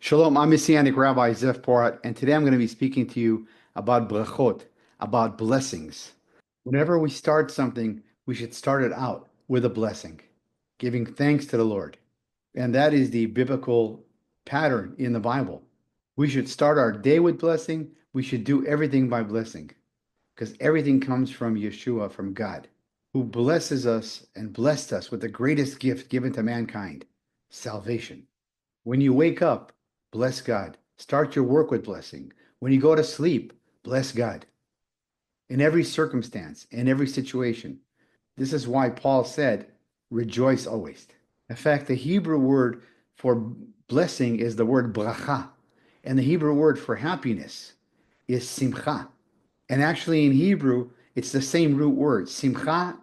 Shalom, I'm Messianic Rabbi Zef Porat, and today I'm going to be speaking to you about brachot, about blessings. Whenever we start something, we should start it out with a blessing, giving thanks to the Lord. And that is the biblical pattern in the Bible. We should start our day with blessing. We should do everything by blessing, because everything comes from Yeshua, from God, who blesses us and blessed us with the greatest gift given to mankind, salvation. When you wake up, bless God. Start your work with blessing. When you go to sleep, bless God. In every circumstance, in every situation. This is why Paul said, rejoice always. In fact, the Hebrew word for blessing is the word bracha. And the Hebrew word for happiness is simcha. And actually in Hebrew, it's the same root word, simcha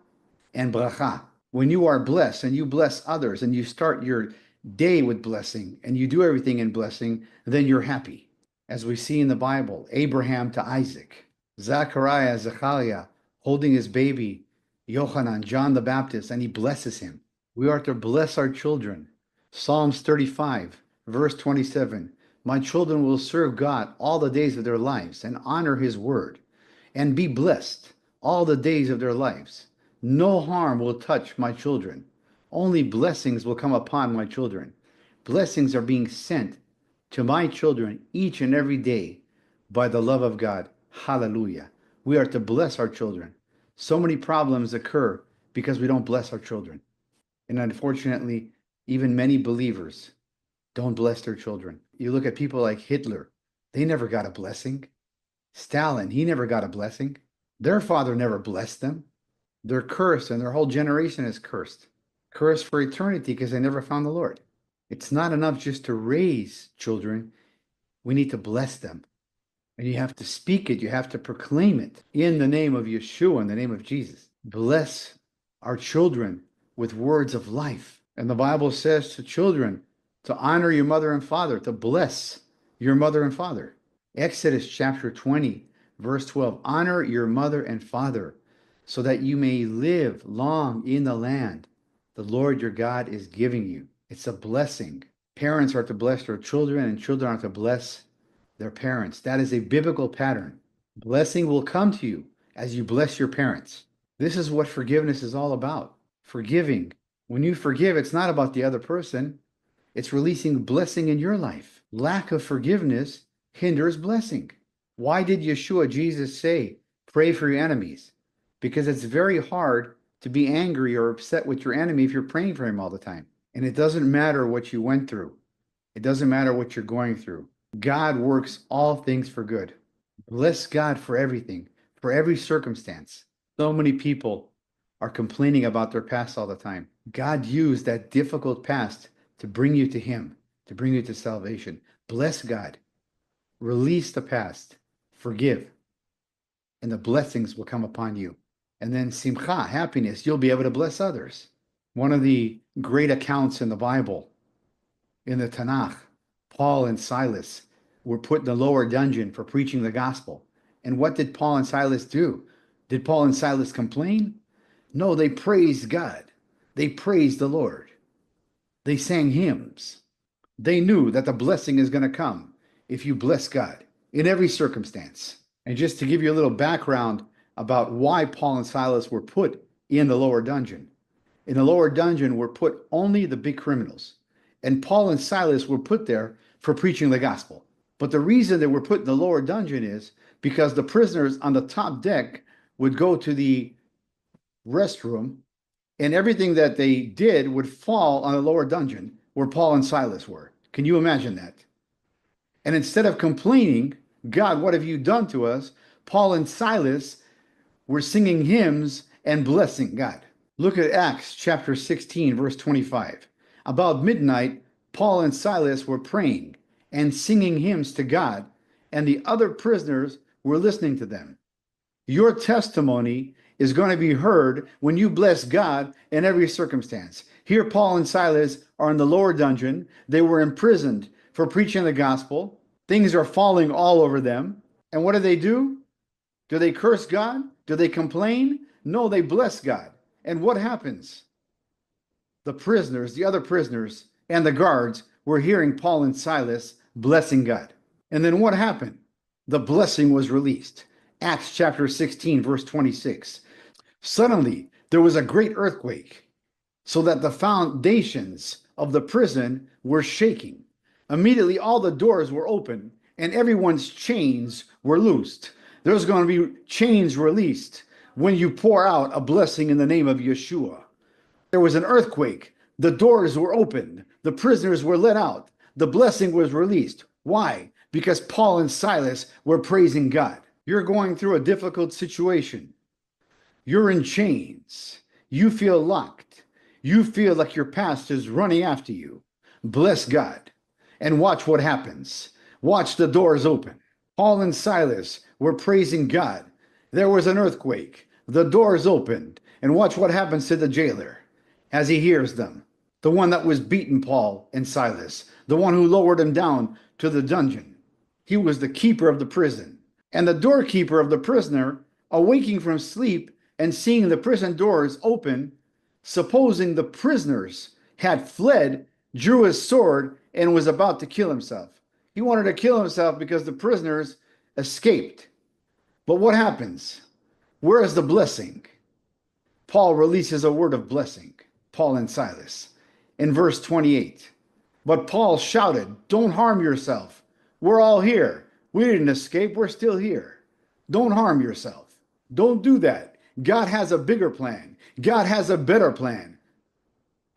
and bracha. When you are blessed and you bless others and you start your day with blessing and you do everything in blessing, then you're happy. As we see in the Bible, Abraham to Isaac, Zachariah, Zechariah, holding his baby, Yochanan, John the Baptist, and he blesses him. We are to bless our children. Psalms 35, verse 27, my children will serve God all the days of their lives and honor his word and be blessed all the days of their lives. No harm will touch my children. Only blessings will come upon my children. Blessings are being sent to my children each and every day by the love of God. Hallelujah. We are to bless our children. So many problems occur because we don't bless our children. And unfortunately, even many believers don't bless their children. You look at people like Hitler, they never got a blessing. Stalin, he never got a blessing. Their father never blessed them. They're cursed, and their whole generation is cursed. Cursed for eternity because they never found the Lord. It's not enough just to raise children. We need to bless them. And you have to speak it. You have to proclaim it in the name of Yeshua, in the name of Jesus. Bless our children with words of life. And the Bible says to children to honor your mother and father, to bless your mother and father. Exodus chapter 20, verse 12. Honor your mother and father so that you may live long in the land the Lord your God is giving you. It's a blessing. Parents are to bless their children, and children are to bless their parents. That is a biblical pattern. Blessing will come to you as you bless your parents. This is what forgiveness is all about. Forgiving. When you forgive, it's not about the other person. It's releasing blessing in your life. Lack of forgiveness hinders blessing. Why did Yeshua, Jesus, say, pray for your enemies? Because it's very hard to be angry or upset with your enemy if you're praying for him all the time. And it doesn't matter what you went through. It doesn't matter what you're going through. God works all things for good. Bless God for everything, for every circumstance. So many people are complaining about their past all the time. God used that difficult past to bring you to him, to bring you to salvation. Bless God. Release the past. Forgive. And the blessings will come upon you. And then simcha, happiness, you'll be able to bless others. One of the great accounts in the Bible, in the Tanakh, Paul and Silas were put in the lower dungeon for preaching the gospel. And what did Paul and Silas do? Did Paul and Silas complain? No, they praised God. They praised the Lord. They sang hymns. They knew that the blessing is going to come if you bless God in every circumstance. And just to give you a little background about why Paul and Silas were put in the lower dungeon. In the lower dungeon were put only the big criminals. And Paul and Silas were put there for preaching the gospel. But the reason they were put in the lower dungeon is because the prisoners on the top deck would go to the restroom, and everything that they did would fall on the lower dungeon where Paul and Silas were. Can you imagine that? And instead of complaining, God, what have you done to us? Paul and Silas were singing hymns and blessing God. Look at Acts chapter 16, verse 25. About midnight, Paul and Silas were praying and singing hymns to God, and the other prisoners were listening to them. Your testimony is going to be heard when you bless God in every circumstance. Here, Paul and Silas are in the lower dungeon. They were imprisoned for preaching the gospel. Things are falling all over them. And what do? Do they curse God? Do they complain? No, they bless God. And what happens? The prisoners, the other prisoners, and the guards were hearing Paul and Silas blessing God. And then what happened? The blessing was released. Acts chapter 16, verse 26. Suddenly, there was a great earthquake, so that the foundations of the prison were shaking. Immediately, all the doors were open and everyone's chains were loosed. There's going to be chains released when you pour out a blessing in the name of Yeshua. There was an earthquake. The doors were opened. The prisoners were let out. The blessing was released. Why? Because Paul and Silas were praising God. You're going through a difficult situation. You're in chains. You feel locked. You feel like your past is running after you. Bless God and watch what happens. Watch the doors open. Paul and Silas were praising God. There was an earthquake. The doors opened. And watch what happens to the jailer as he hears them. The one that was beaten Paul and Silas. The one who lowered him down to the dungeon. He was the keeper of the prison. And the doorkeeper of the prisoner, awaking from sleep and seeing the prison doors open, supposing the prisoners had fled, drew his sword and was about to kill himself. He wanted to kill himself because the prisoners escaped. But what happens? Where is the blessing? Paul releases a word of blessing, Paul and Silas, in verse 28. But Paul shouted, "Don't harm yourself. We're all here. We didn't escape. We're still here. Don't harm yourself. Don't do that. God has a bigger plan. God has a better plan.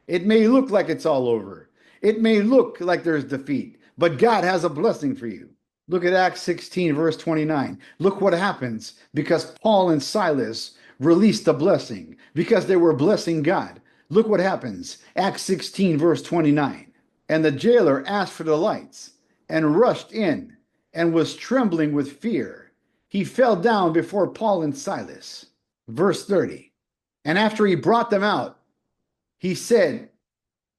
It may look like it's all over. It may look like there's defeat, but God has a blessing for you." Look at Acts 16, verse 29. Look what happens because Paul and Silas released the blessing, because they were blessing God. Look what happens. Acts 16, verse 29. And the jailer asked for the lights and rushed in and was trembling with fear. He fell down before Paul and Silas. Verse 30. And after he brought them out, he said,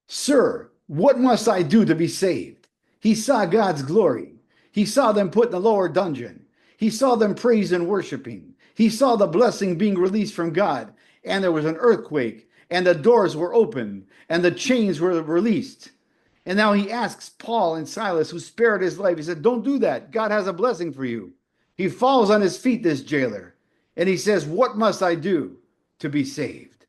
"Sir, what must I do to be saved?" He saw God's glory. He saw them put in the lower dungeon. He saw them praise and worshiping. He saw the blessing being released from God. And there was an earthquake, and the doors were opened, and the chains were released. And now he asks Paul and Silas, who spared his life, he said, "Don't do that. God has a blessing for you." He falls on his feet, this jailer, and he says, "What must I do to be saved?"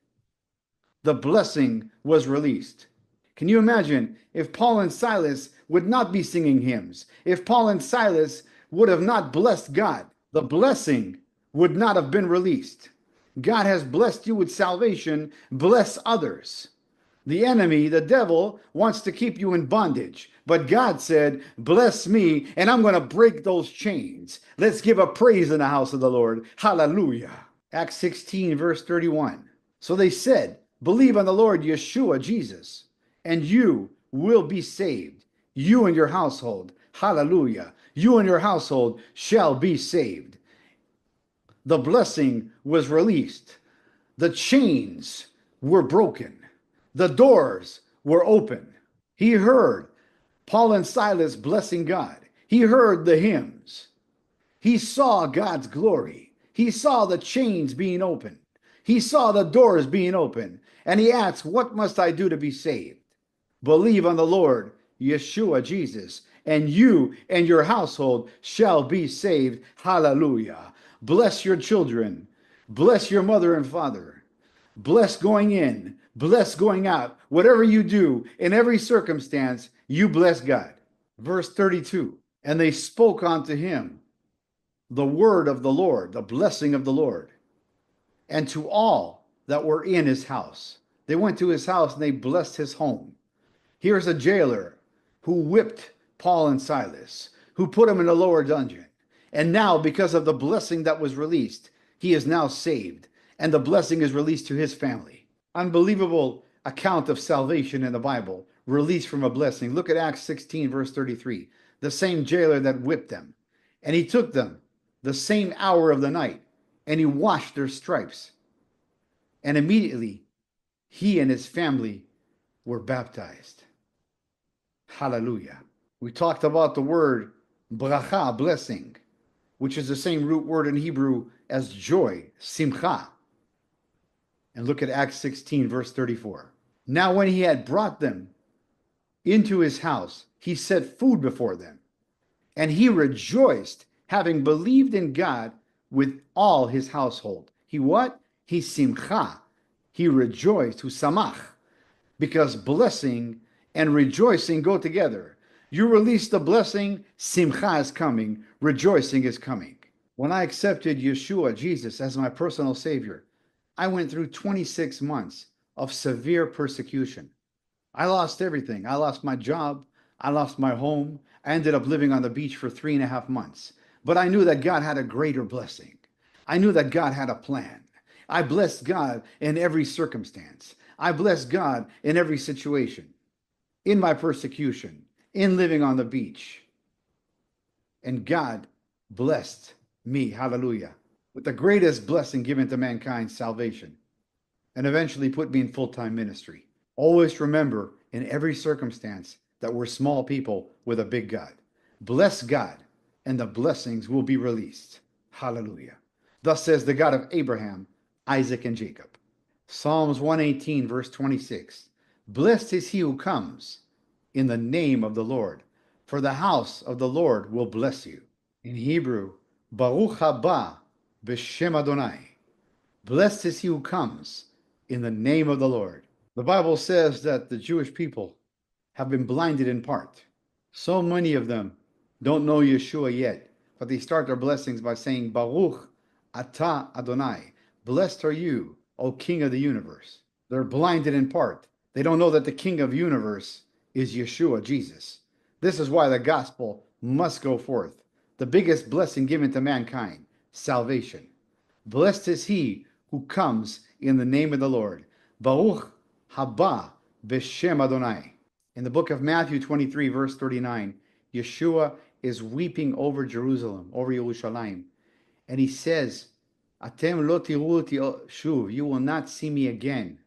The blessing was released. Can you imagine if Paul and Silas would not be singing hymns? If Paul and Silas would have not blessed God, the blessing would not have been released. God has blessed you with salvation. Bless others. The enemy, the devil, wants to keep you in bondage. But God said, "Bless me, and I'm going to break those chains." Let's give a praise in the house of the Lord. Hallelujah. Acts 16, verse 31. So they said, "Believe on the Lord Yeshua, Jesus, and you will be saved, you and your household." Hallelujah. You and your household shall be saved. The blessing was released. The chains were broken. The doors were open. He heard Paul and Silas blessing God. He heard the hymns. He saw God's glory. He saw the chains being opened. He saw the doors being opened. And he asked, "What must I do to be saved?" Believe on the Lord, Yeshua, Jesus, and you and your household shall be saved. Hallelujah. Bless your children. Bless your mother and father. Bless going in. Bless going out. Whatever you do, in every circumstance, you bless God. Verse 32. And they spoke unto him the word of the Lord, the blessing of the Lord, and to all that were in his house. They went to his house and they blessed his home. Here's a jailer who whipped Paul and Silas, who put them in the lower dungeon. And now, because of the blessing that was released, he is now saved. And the blessing is released to his family. Unbelievable account of salvation in the Bible, released from a blessing. Look at Acts 16, verse 33. The same jailer that whipped them. And he took them the same hour of the night, and he washed their stripes. And immediately, he and his family were baptized. Hallelujah. We talked about the word bracha, blessing, which is the same root word in Hebrew as joy, simcha. And look at Acts 16, verse 34. Now when he had brought them into his house, he set food before them. And he rejoiced, having believed in God with all his household. He what? He simcha. He rejoiced, who samach, because blessing and rejoicing go together. You release the blessing, simcha is coming, rejoicing is coming. When I accepted Yeshua, Jesus, as my personal Savior, I went through 26 months of severe persecution. I lost everything. I lost my job. I lost my home. I ended up living on the beach for 3.5 months. But I knew that God had a greater blessing. I knew that God had a plan. I blessed God in every circumstance. I blessed God in every situation, in my persecution, in living on the beach. And God blessed me, hallelujah, with the greatest blessing given to mankind, salvation, and eventually put me in full-time ministry. Always remember in every circumstance that we're small people with a big God. Bless God, and the blessings will be released. Hallelujah. Thus says the God of Abraham, Isaac, and Jacob. Psalms 118, verse 26. Blessed is he who comes in the name of the Lord, for the house of the Lord will bless you. In Hebrew, Baruch haba b'shem Adonai. Blessed is he who comes in the name of the Lord. The Bible says that the Jewish people have been blinded in part. So many of them don't know Yeshua yet, but they start their blessings by saying, Baruch atah Adonai. Blessed are you, O King of the universe. They're blinded in part. They don't know that the King of the universe is Yeshua, Jesus. This is why the gospel must go forth. The biggest blessing given to mankind, salvation. Blessed is he who comes in the name of the Lord. Baruch haba b'shem Adonai. In the book of Matthew 23, verse 39, Yeshua is weeping over Jerusalem, over Yerushalayim. And he says, Atem lo tiru oti shuv, you will not see me again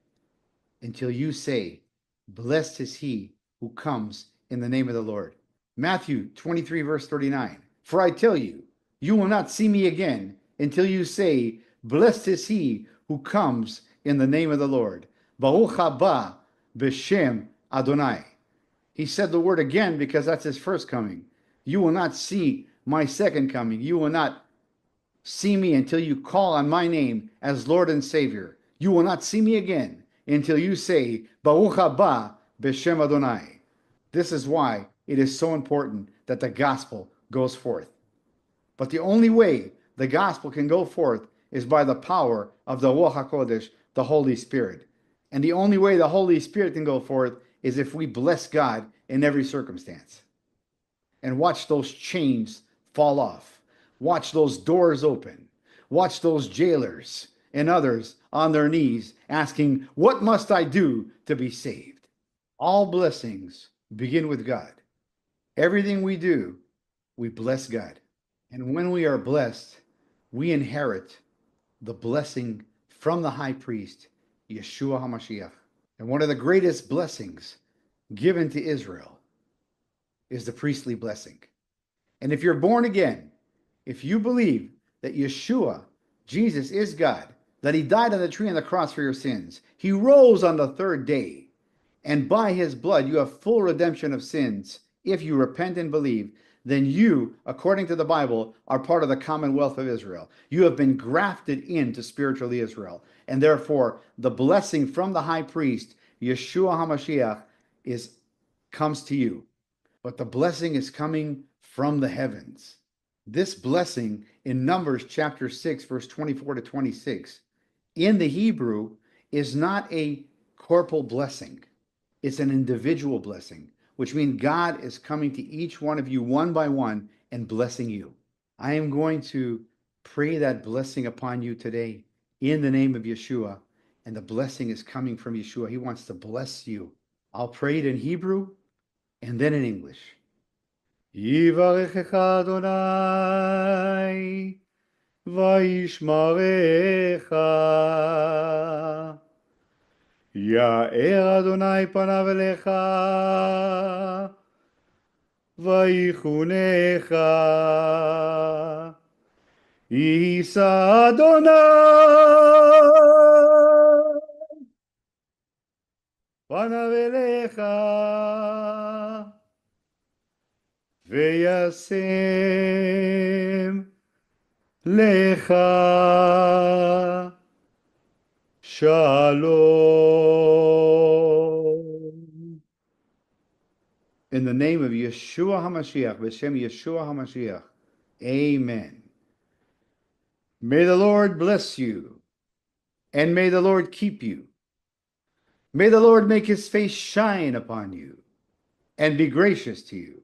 until you say, blessed is he who comes in the name of the Lord. Matthew 23, verse 39, for I tell you, you will not see me again until you say, blessed is he who comes in the name of the Lord. Baruch haba b'shem Adonai. He said the word again because that's his first coming. You will not see my second coming. You will not see me until you call on my name as Lord and Savior. You will not see me again until you say, Baruch haba b'shem Adonai. This is why it is so important that the gospel goes forth. But the only way the gospel can go forth is by the power of the Ruach HaKodesh, the Holy Spirit. And the only way the Holy Spirit can go forth is if we bless God in every circumstance. And watch those chains fall off. Watch those doors open. Watch those jailers and others on their knees asking, what must I do to be saved? All blessings begin with God. Everything we do, we bless God. And when we are blessed, we inherit the blessing from the high priest, Yeshua HaMashiach. And one of the greatest blessings given to Israel is the priestly blessing. And if you're born again, if you believe that Yeshua, Jesus, is God, that he died on the tree and the cross for your sins, he rose on the third day, and by his blood you have full redemption of sins, if you repent and believe, then you, according to the Bible, are part of the commonwealth of Israel. You have been grafted into spiritual Israel. And therefore, the blessing from the high priest, Yeshua HaMashiach, comes to you. But the blessing is coming from the heavens. This blessing in Numbers chapter 6, verse 24 to 26, in the Hebrew, is not a corporal blessing. It's an individual blessing, which means God is coming to each one of you one by one and blessing you. I am going to pray that blessing upon you today in the name of Yeshua, and the blessing is coming from Yeshua. He wants to bless you. I'll pray it in Hebrew and then in English. Yivarechecha Adonai vayishmarecha. Ya'er Adonai panav elecha vaychunecha. Yisa Adonai panav elecha V'yasem lecha shalom. In the name of Yeshua HaMashiach, B'Shem Yeshua HaMashiach, amen. May the Lord bless you, and may the Lord keep you. May the Lord make his face shine upon you, and be gracious to you.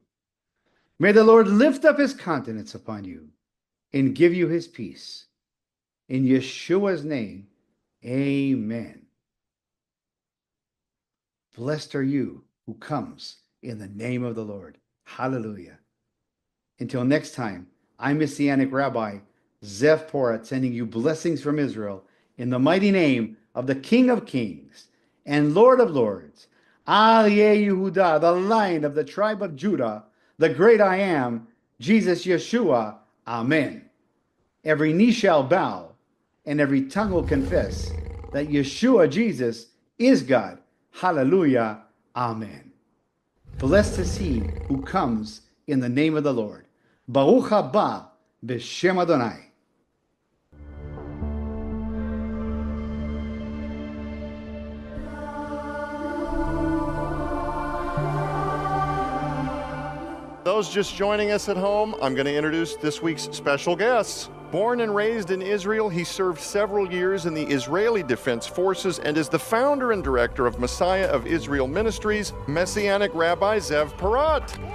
May the Lord lift up his countenance upon you, and give you his peace. In Yeshua's name, amen. Blessed are you who comes in the name of the Lord. Hallelujah. Until next time, I'm Messianic Rabbi Zev Porat, sending you blessings from Israel in the mighty name of the King of Kings and Lord of Lords, Aryeh Yehuda, the Lion of the tribe of Judah, the great I am, Jesus Yeshua. Amen. Every knee shall bow and every tongue will confess that Yeshua Jesus is God. Hallelujah. Amen. Blessed is he who comes in the name of the Lord. Baruch haba b'Shem Adonai. Those just joining us at home, I'm going to introduce this week's special guests. Born and raised in Israel, he served several years in the Israeli Defense Forces and is the founder and director of Messiah of Israel Ministries, Messianic Rabbi Zev Porat. Yay!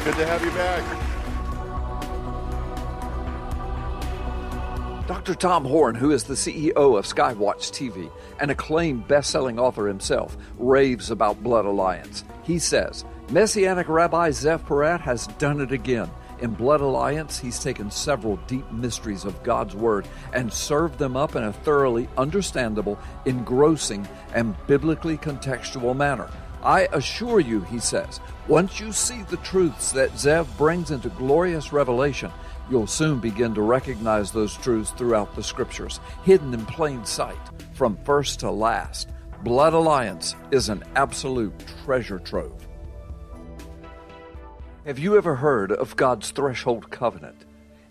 Good to have you back. Dr. Tom Horn, who is the CEO of Skywatch TV, an acclaimed best-selling author himself, raves about Blood Alliance. He says, Messianic Rabbi Zev Porat has done it again. In Blood Alliance, he's taken several deep mysteries of God's Word and served them up in a thoroughly understandable, engrossing, and biblically contextual manner. I assure you, he says, once you see the truths that Zev brings into glorious revelation, you'll soon begin to recognize those truths throughout the Scriptures, hidden in plain sight, from first to last. Blood Alliance is an absolute treasure trove. Have you ever heard of God's Threshold Covenant?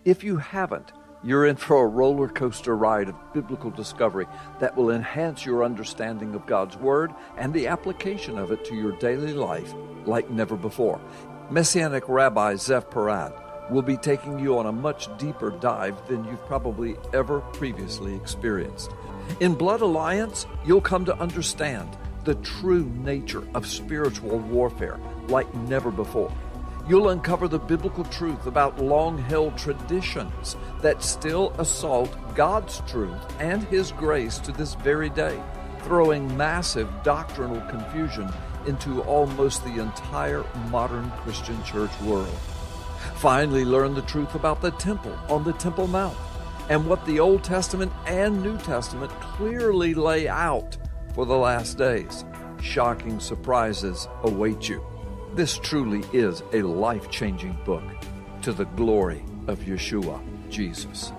If you haven't, you're in for a roller coaster ride of biblical discovery that will enhance your understanding of God's Word and the application of it to your daily life like never before. Messianic Rabbi Zev Porat will be taking you on a much deeper dive than you've probably ever previously experienced. In Blood Alliance, you'll come to understand the true nature of spiritual warfare like never before. You'll uncover the biblical truth about long-held traditions that still assault God's truth and His grace to this very day, throwing massive doctrinal confusion into almost the entire modern Christian church world. Finally, learn the truth about the temple on the Temple Mount and what the Old Testament and New Testament clearly lay out for the last days. Shocking surprises await you. This truly is a life-changing book to the glory of Yeshua, Jesus.